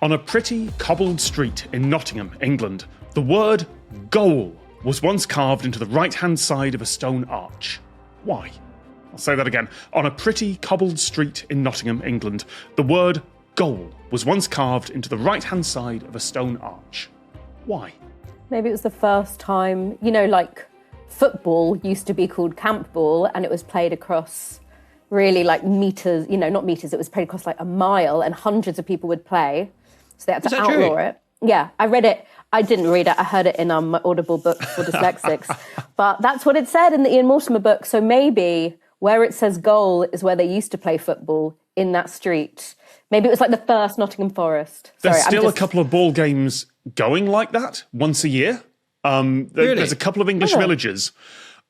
On a pretty cobbled street in Nottingham, England, the word goal was once carved into the right-hand side of a stone arch. Why? I'll say that again. On a pretty cobbled street in Nottingham, England, the word goal was once carved into the right-hand side of a stone arch. Why? Maybe it was the first time, like football used to be called camp ball and it was played across really like meters, not meters, it was played across like a mile and hundreds of people would play. So they had to outlaw it. Yeah, I read it. I didn't read it. I heard it in my Audible book for dyslexics. But that's what it said in the Ian Mortimer book. So maybe where it says goal is where they used to play football in that street. Maybe it was like the first Nottingham Forest. There's still a couple of ball games going like that once a year. Really? There's a couple of English villages.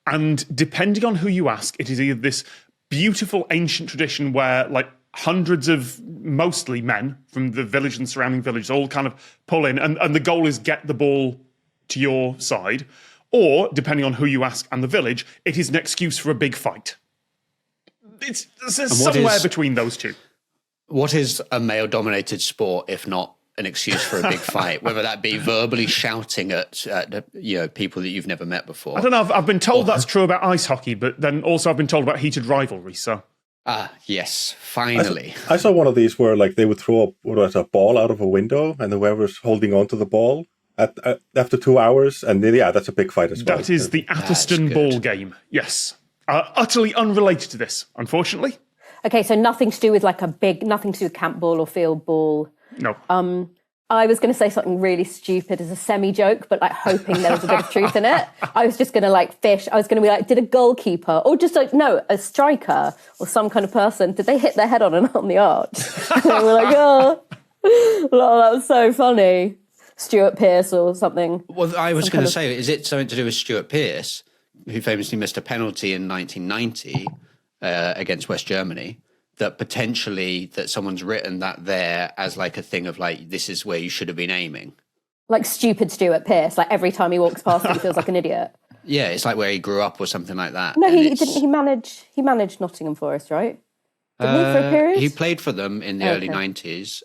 And depending on who you ask, it is either this beautiful ancient tradition where like hundreds of mostly men from the village and surrounding villages all kind of pull in and the goal is get the ball to your side, or depending on who you ask and the village, it is an excuse for a big fight. It's somewhere between those two. What is a male-dominated sport if not an excuse for a big fight? Whether that be verbally shouting at people that you've never met before. I don't know. I've been told that's true about ice hockey, but then also I've been told about heated rivalry. So. Yes, finally. I saw one of these where like they would throw a ball out of a window, and whoever's holding on to the ball after 2 hours, and then, that's a big fight as well. That is the Atherstone ball game. Yes, utterly unrelated to this, unfortunately. Okay, so nothing to do with nothing to do with camp ball or field ball. No. I was going to say something really stupid as a semi-joke, but like hoping there was a bit of truth in it. I was just going to like fish. I was going to be like, did a goalkeeper or just a striker or some kind of person, did they hit their head on the arch? And we're like, oh, that was so funny. Stuart Pearce or something. Well, I was going to say, is it something to do with Stuart Pearce, who famously missed a penalty in 1990 against West Germany? That potentially that someone's written that there as like a thing of like, this is where you should have been aiming. Like stupid Stuart Pearce, like every time he walks past he feels like an idiot. Yeah, it's like where he grew up or something like that. No, he didn't. He managed Nottingham Forest, right? Didn't he for a period? He played for them in the early 90s,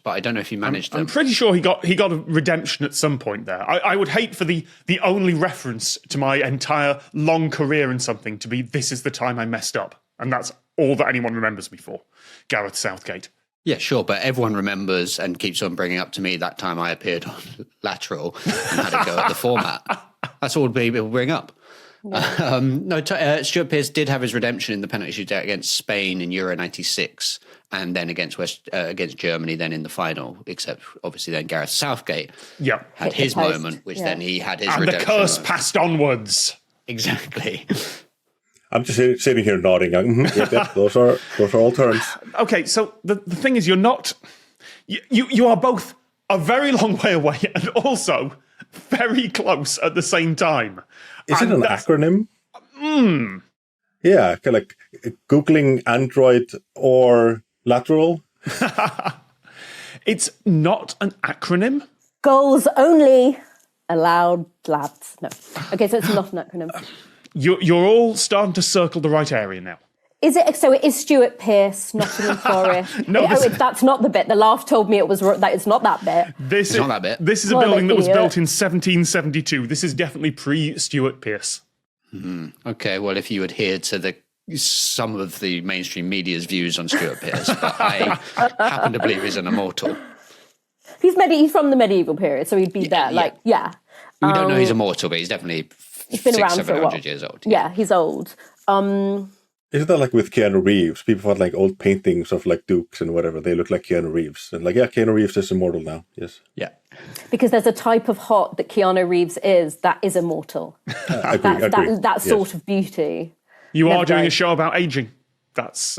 but I don't know if he managed them. I'm pretty sure he got a redemption at some point there. I would hate for the only reference to my entire long career in something to be this is the time I messed up. And that's all that anyone remembers me for, Gareth Southgate. Yeah, sure, but everyone remembers and keeps on bringing up to me that time I appeared on Lateral and had a go at the format. That's all people bring up. Yeah. Stuart Pearce did have his redemption in the penalty shootout against Spain in Euro 96 and then against Germany then in the final, except obviously then Gareth Southgate had his moment, which then he had his redemption. And the curse passed onwards. Exactly. I'm just sitting here nodding. Those are all terms. Okay, so the thing is, you're not. You are both a very long way away and also very close at the same time. Is it an acronym? Yeah, kind of like Googling Android or Lateral. It's not an acronym. Goals only allowed lads. No. Okay, so it's not an acronym. You're all starting to circle the right area now. Is it? So it is Stuart Pearce, Nottingham Forest. No, that's not the bit. The laugh told me that it's not that bit. It's not that bit. This is a building that was built in 1772. This is definitely pre-Stuart Pearce. Okay, well, if you adhere to some of the mainstream media's views on Stuart Pearce, but I happen to believe he's an immortal. He's from the medieval period, so he'd be there. We don't know he's immortal, but he's definitely he's been around for a while. 700 years old. Yeah, he's old. Isn't that like with Keanu Reeves? People had like old paintings of like dukes and whatever. They look like Keanu Reeves. And Keanu Reeves is immortal now. Yes. Yeah. Because there's a type of hot that Keanu Reeves is that is immortal. Agree. That sort of beauty. You are doing a show about aging. That's...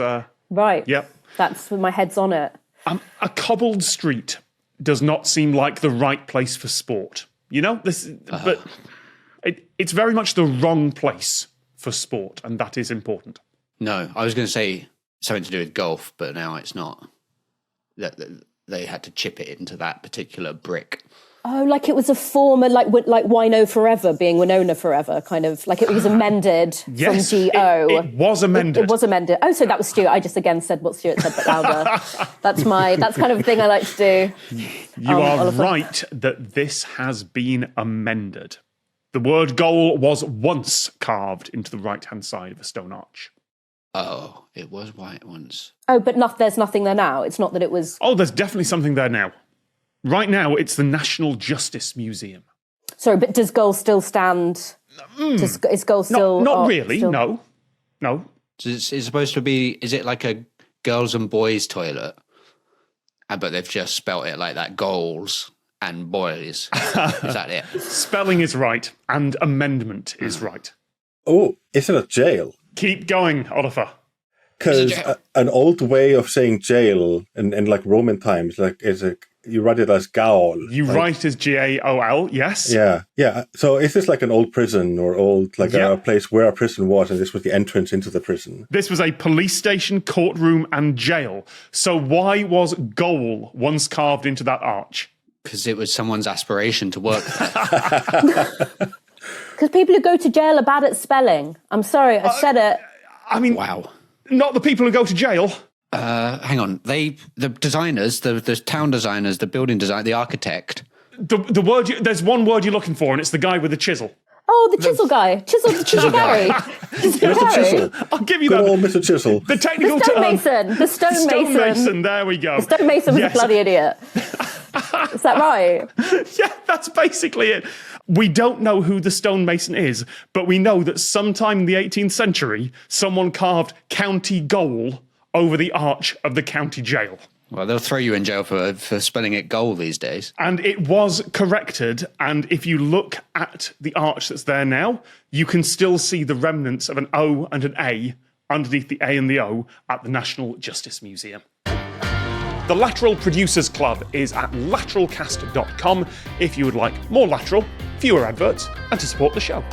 right. Yep. That's my head's on it. A cobbled street does not seem like the right place for sport. But it's very much the wrong place for sport, and that is important. No, I was going to say something to do with golf, but now it's not. They had to chip it into that particular brick. Oh, like it was a former, like Wino Forever being Winona Forever, kind of, like it was amended Yes, from G-O. it was amended. It was amended. Oh, so that was Stuart. I just again said what Stuart said, but louder. That's kind of the thing I like to do. You are Ólafur. right that this has been amended. The word goal was once carved into the right-hand side of a stone arch. Oh, it was white once. Oh, but there's nothing there now. It's not that it was... Oh, there's definitely something there now. Right now, it's the National Justice Museum. Sorry, but does goal still stand? Is goal still... Not really, no. No. So it's supposed to be, is it like a girls and boys toilet? But they've just spelt it like that, goals and boys. Is that it? Spelling is right, and amendment is right. Oh, is it a jail? Keep going, Ólafur. Because an old way of saying jail in like Roman times, like you write it as gaol. You write as Gaol, yes? Yeah. So is this like an old prison or a place where a prison was, and this was the entrance into the prison? This was a police station, courtroom, and jail. So why was goal once carved into that arch? Because it was someone's aspiration to work there. Because people who go to jail are bad at spelling. I'm sorry, I said it. I mean, Wow. not the people who go to jail. Hang on. The designers, the town designers, the building design, the architect. The word there's one word you're looking for, and it's the guy with the chisel. Oh, the chisel guy. Chisel Perry. Mr. Chisel. I'll give you Good that. old Mr. Chisel. The technical The term. stonemason. The stonemason. There we go. The stonemason was Yes. a bloody idiot. Is that right? Yeah, that's basically it. We don't know who the stonemason is, but we know that sometime in the 18th century, someone carved county goal over the arch of the county jail. Well, they'll throw you in jail for spelling it goal these days. And it was corrected, and if you look at the arch that's there now, you can still see the remnants of an O and an A underneath the A and the O at the National Justice Museum. The Lateral Producers Club is at lateralcast.com if you would like more Lateral, fewer adverts, and to support the show.